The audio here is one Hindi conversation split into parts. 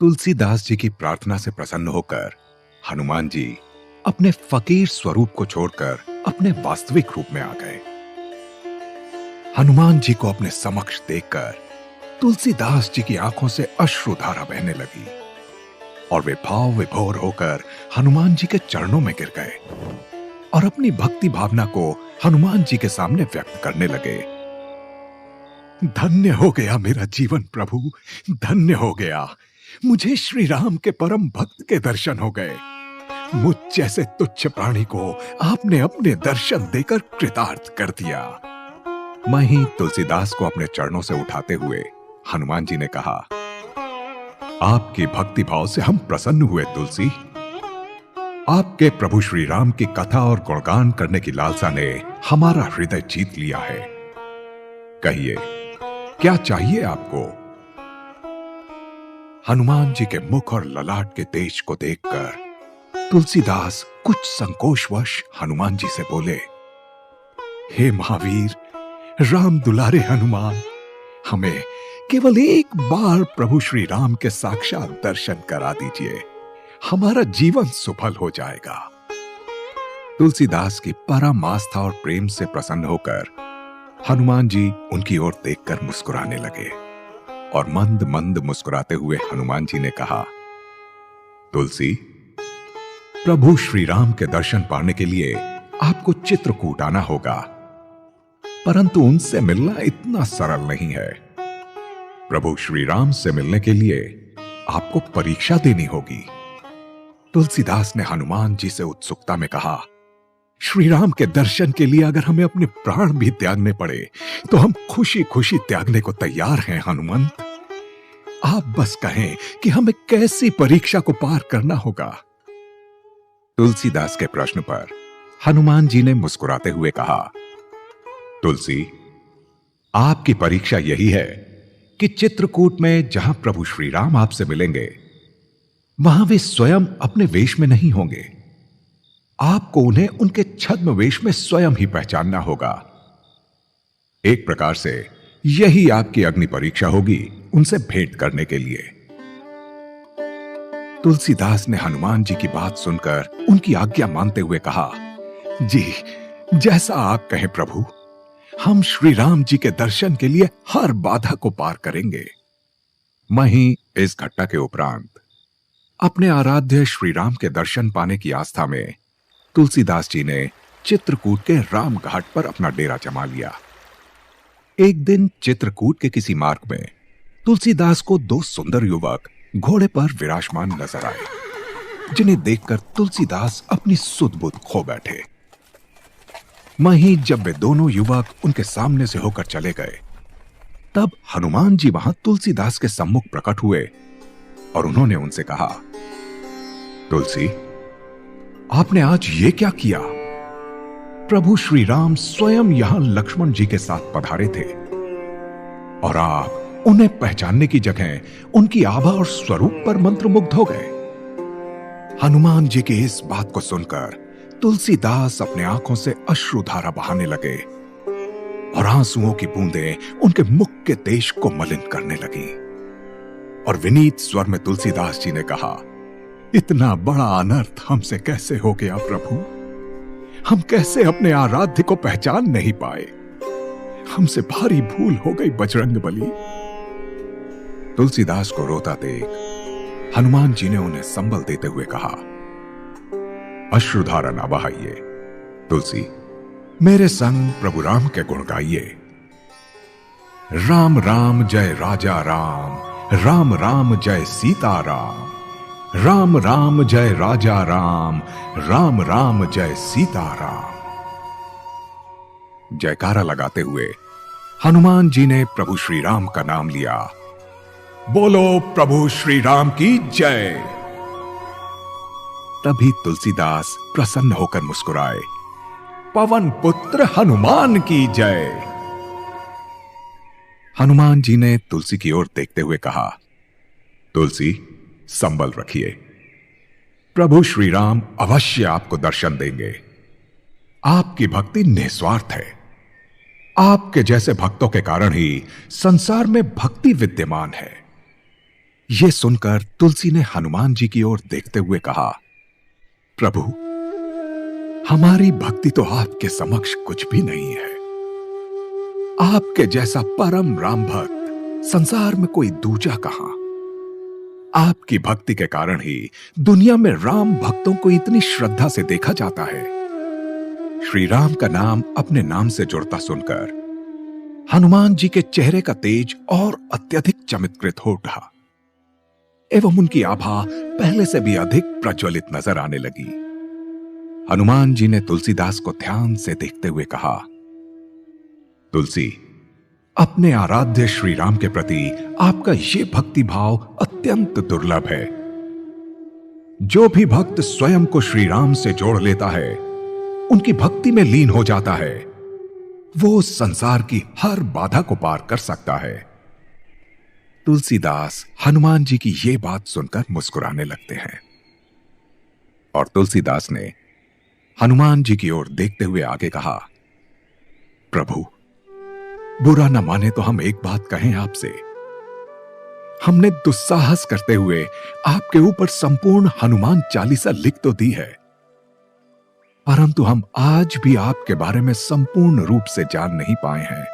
तुलसीदास जी की प्रार्थना से प्रसन्न होकर हनुमान जी अपने फकीर स्वरूप को छोड़कर अपने वास्तविक रूप में आ गए। हनुमान जी को अपने समक्ष देखकर तुलसीदास जी की आंखों से अश्रुधारा बहने लगी और वे भाव विभोर होकर हनुमान जी के चरणों में गिर गए और अपनी भक्ति भावना को हनुमान जी के सामने व्यक्त करने लगे। धन्य हो गया मेरा जीवन प्रभु, धन्य हो गया। मुझे श्री राम के परम भक्त के दर्शन हो गए। मुझ जैसे तुच्छ प्राणी को आपने अपने दर्शन देकर कृतार्थ कर दिया। वहीं तुलसीदास को अपने चरणों से उठाते हुए हनुमान जी ने कहा, आपकी भक्ति भाव से हम प्रसन्न हुए तुलसी। आपके प्रभु श्री राम की कथा और गुणगान करने की लालसा ने हमारा हृदय जीत लिया है। कहिए, क्या चाहिए आपको? हनुमान जी के मुख और ललाट के तेज को देखकर तुलसीदास कुछ संकोचवश हनुमान जी से बोले, हे महावीर, राम दुलारे हनुमान, हमें केवल एक बार प्रभु श्री राम के साक्षात दर्शन करा दीजिए, हमारा जीवन सफल हो जाएगा। तुलसीदास की परम आस्था और प्रेम से प्रसन्न होकर हनुमान जी उनकी ओर देखकर मुस्कुराने लगे और मंद मंद मुस्कुराते हुए हनुमान जी ने कहा, तुलसी, प्रभु श्री राम के दर्शन पाने के लिए आपको चित्रकूट आना होगा, परंतु उनसे मिलना इतना सरल नहीं है। प्रभु श्री राम से मिलने के लिए आपको परीक्षा देनी होगी। तुलसीदास ने हनुमान जी से उत्सुकता में कहा, श्री राम के दर्शन के लिए अगर हमें अपने प्राण भी त्यागने पड़े तो हम खुशी खुशी त्यागने को तैयार हैं हनुमंत। आप बस कहें कि हमें कैसी परीक्षा को पार करना होगा। तुलसीदास के प्रश्न पर हनुमान जी ने मुस्कुराते हुए कहा, तुलसी, आपकी परीक्षा यही है कि चित्रकूट में जहां प्रभु श्री राम आपसे मिलेंगे वहां वे स्वयं अपने वेश में नहीं होंगे। आपको उन्हें उनके छद्म वेश में स्वयं ही पहचानना होगा। एक प्रकार से यही आपकी अग्नि परीक्षा होगी उनसे भेंट करने के लिए। तुलसीदास ने हनुमान जी की बात सुनकर उनकी आज्ञा मानते हुए कहा, जी, जैसा आप कहें प्रभु, हम श्री राम जी के दर्शन के लिए हर बाधा को पार करेंगे। वहीं इस घटना के उपरांत अपने आराध्य श्री राम के दर्शन पाने की आस्था में तुलसीदास जी ने चित्रकूट के राम घाट पर अपना डेरा जमा लिया। एक दिन चित्रकूट के किसी मार्ग में तुलसीदास को दो सुंदर युवक घोड़े पर विराजमान नजर आए, जिन्हें देखकर तुलसीदास अपनी सुध-बुध खो बैठे। वहीं जब वे दोनों युवक उनके सामने से होकर चले गए, तब हनुमान जी वहां तुलसीदास के सम्मुख प्रकट हुए और उन्होंने उनसे कहा, तुलसी, आपने आज ये क्या किया? प्रभु श्री राम स्वयं यहां लक्ष्मण जी के साथ पधारे थे और आप उन्हें पहचानने की जगह उनकी आभा और स्वरूप पर मंत्रमुग्ध हो गए। हनुमान जी की इस बात को सुनकर तुलसीदास अपने आंखों से अश्रुधारा बहाने लगे और आंसुओं की बूंदें उनके मुख के तेज को मलिन करने लगी और विनीत स्वर में तुलसीदास जी ने कहा, इतना बड़ा अनर्थ हमसे कैसे हो गया प्रभु? हम कैसे अपने आराध्य को पहचान नहीं पाए? हमसे भारी भूल हो गई बजरंगबली। तुलसीदास को रोता देख हनुमान जी ने उन्हें संबल देते हुए कहा, अश्रुधारा ना बहाइए। तुलसी, मेरे संग प्रभु राम के गुण गाइए। राम राम जय राजा राम, राम राम जय सीता राम, राम राम जय राजा राम, राम राम जय सीता राम। जयकारा लगाते हुए हनुमान जी ने प्रभु श्री राम का नाम लिया। बोलो प्रभु श्री राम की जय। तभी तुलसीदास प्रसन्न होकर मुस्कुराए, पवन पुत्र हनुमान की जय। हनुमान जी ने तुलसी की ओर देखते हुए कहा, तुलसी, संबल रखिए, प्रभु श्री राम अवश्य आपको दर्शन देंगे। आपकी भक्ति निस्वार्थ है। आपके जैसे भक्तों के कारण ही संसार में भक्ति विद्यमान है। यह सुनकर तुलसी ने हनुमान जी की ओर देखते हुए कहा, प्रभु, हमारी भक्ति तो आपके समक्ष कुछ भी नहीं है। आपके जैसा परम राम भक्त संसार में कोई दूजा कहां। आपकी भक्ति के कारण ही दुनिया में राम भक्तों को इतनी श्रद्धा से देखा जाता है। श्री राम का नाम अपने नाम से जुड़ता सुनकर हनुमान जी के चेहरे का तेज और अत्यधिक चमत्कृत हो उठा एवं उनकी आभा पहले से भी अधिक प्रज्वलित नजर आने लगी। हनुमान जी ने तुलसीदास को ध्यान से देखते हुए कहा, तुलसी, अपने आराध्य श्री राम के प्रति आपका ये भक्ति भाव अत्यंत दुर्लभ है। जो भी भक्त स्वयं को श्री राम से जोड़ लेता है, उनकी भक्ति में लीन हो जाता है, वो संसार की हर बाधा को पार कर सकता है। तुलसीदास हनुमान जी की ये बात सुनकर मुस्कुराने लगते हैं और तुलसीदास ने हनुमान जी की ओर देखते हुए आगे कहा, प्रभु, बुरा न माने तो हम एक बात कहें आपसे। हमने दुस्साहस करते हुए आपके ऊपर संपूर्ण हनुमान चालीसा लिख तो दी है, परंतु हम आज भी आपके बारे में संपूर्ण रूप से जान नहीं पाए हैं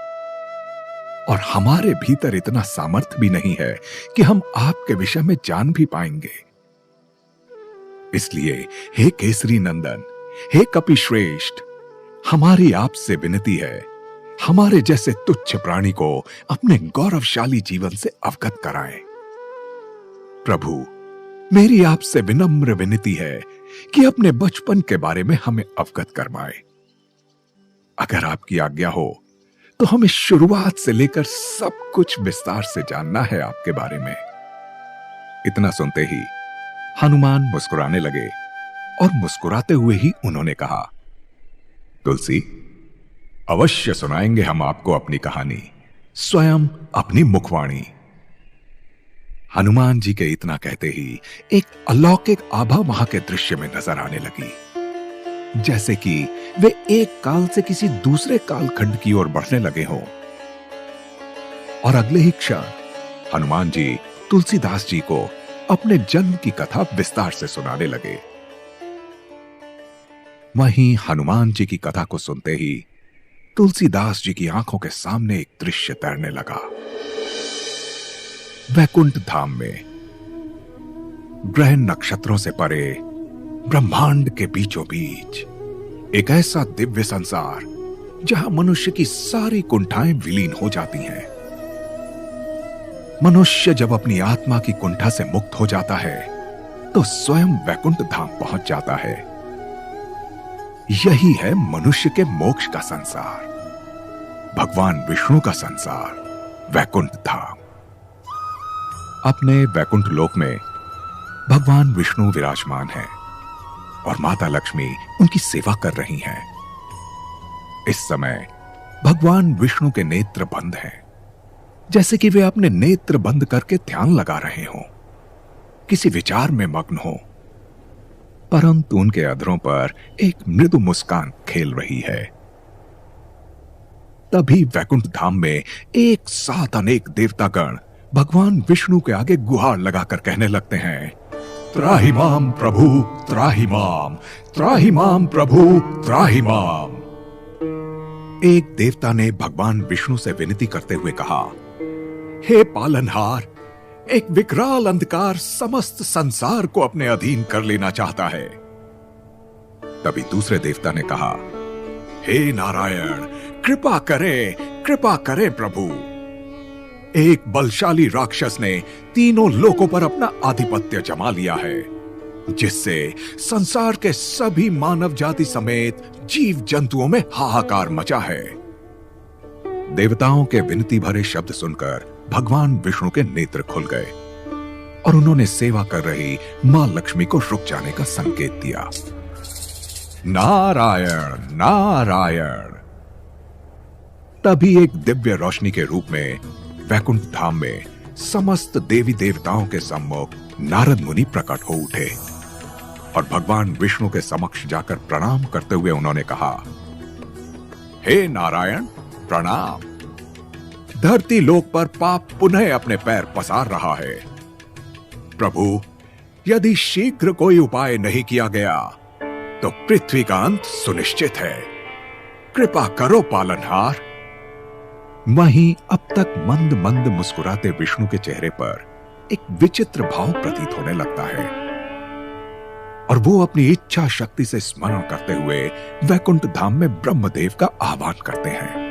और हमारे भीतर इतना सामर्थ्य भी नहीं है कि हम आपके विषय में जान भी पाएंगे। इसलिए हे केसरी नंदन, हे कपि श्रेष्ठ, हमारी आपसे विनती है, हमारे जैसे तुच्छ प्राणी को अपने गौरवशाली जीवन से अवगत कराएं। प्रभु, मेरी आपसे विनम्र विनती है कि अपने बचपन के बारे में हमें अवगत करवाएं। अगर आपकी आज्ञा हो तो हमें शुरुआत से लेकर सब कुछ विस्तार से जानना है आपके बारे में। इतना सुनते ही हनुमान मुस्कुराने लगे और मुस्कुराते हुए ही उन्होंने कहा, तुलसी, अवश्य सुनाएंगे हम आपको अपनी कहानी, स्वयं अपनी मुखवाणी। हनुमान जी के इतना कहते ही एक अलौकिक आभा वहां के दृश्य में नजर आने लगी, जैसे कि वे एक काल से किसी दूसरे कालखंड की ओर बढ़ने लगे हों। और अगले ही क्षण हनुमान जी तुलसीदास जी को अपने जन्म की कथा विस्तार से सुनाने लगे। वहीं हनुमान जी की कथा को सुनते ही तुलसीदास जी की आंखों के सामने एक दृश्य तैरने लगा। वैकुंठ धाम में ग्रह नक्षत्रों से परे ब्रह्मांड के बीचों बीच एक ऐसा दिव्य संसार जहां मनुष्य की सारी कुंठाएं विलीन हो जाती हैं। मनुष्य जब अपनी आत्मा की कुंठा से मुक्त हो जाता है तो स्वयं वैकुंठ धाम पहुंच जाता है। यही है मनुष्य के मोक्ष का संसार, भगवान विष्णु का संसार, वैकुंठ धाम। अपने वैकुंठ लोक में भगवान विष्णु विराजमान हैं और माता लक्ष्मी उनकी सेवा कर रही हैं। इस समय भगवान विष्णु के नेत्र बंद हैं, जैसे कि वे अपने नेत्र बंद करके ध्यान लगा रहे हों, किसी विचार में मग्न हो, परंतु उनके अधरों पर एक मृदु मुस्कान खेल रही है। तभी वैकुंठ धाम में एक साथ अनेक देवतागण भगवान विष्णु के आगे गुहार लगाकर कहने लगते हैं, त्राहि माम प्रभु, त्राहि माम, त्राहि माम प्रभु, त्राहि माम। एक देवता ने भगवान विष्णु से विनती करते हुए कहा, हे पालनहार, एक विकराल अंधकार समस्त संसार को अपने अधीन कर लेना चाहता है। तभी दूसरे देवता ने कहा, हे नारायण, कृपा करें प्रभु। एक बलशाली राक्षस ने तीनों लोकों पर अपना आधिपत्य जमा लिया है, जिससे संसार के सभी मानव जाति समेत जीव जंतुओं में हाहाकार मचा है। देवताओं के विनती भरे शब्द सुनकर भगवान विष्णु के नेत्र खुल गए और उन्होंने सेवा कर रही मां लक्ष्मी को रुक जाने का संकेत दिया। नारायण नारायण। तभी एक दिव्य रोशनी के रूप में वैकुंठ धाम में समस्त देवी देवताओं के सम्मुख नारद मुनि प्रकट हो उठे और भगवान विष्णु के समक्ष जाकर प्रणाम करते हुए उन्होंने कहा, हे नारायण, प्रणाम। धरती लोक पर पाप पुनः अपने पैर पसार रहा है। प्रभु, यदि शीघ्र कोई उपाय नहीं किया गया तो पृथ्वी का अंत सुनिश्चित है। कृपा करो पालनहार। वहीं अब तक मंद मंद मुस्कुराते विष्णु के चेहरे पर एक विचित्र भाव प्रतीत होने लगता है और वो अपनी इच्छा शक्ति से स्मरण करते हुए वैकुंठ धाम में ब्रह्मदेव का आह्वान करते हैं।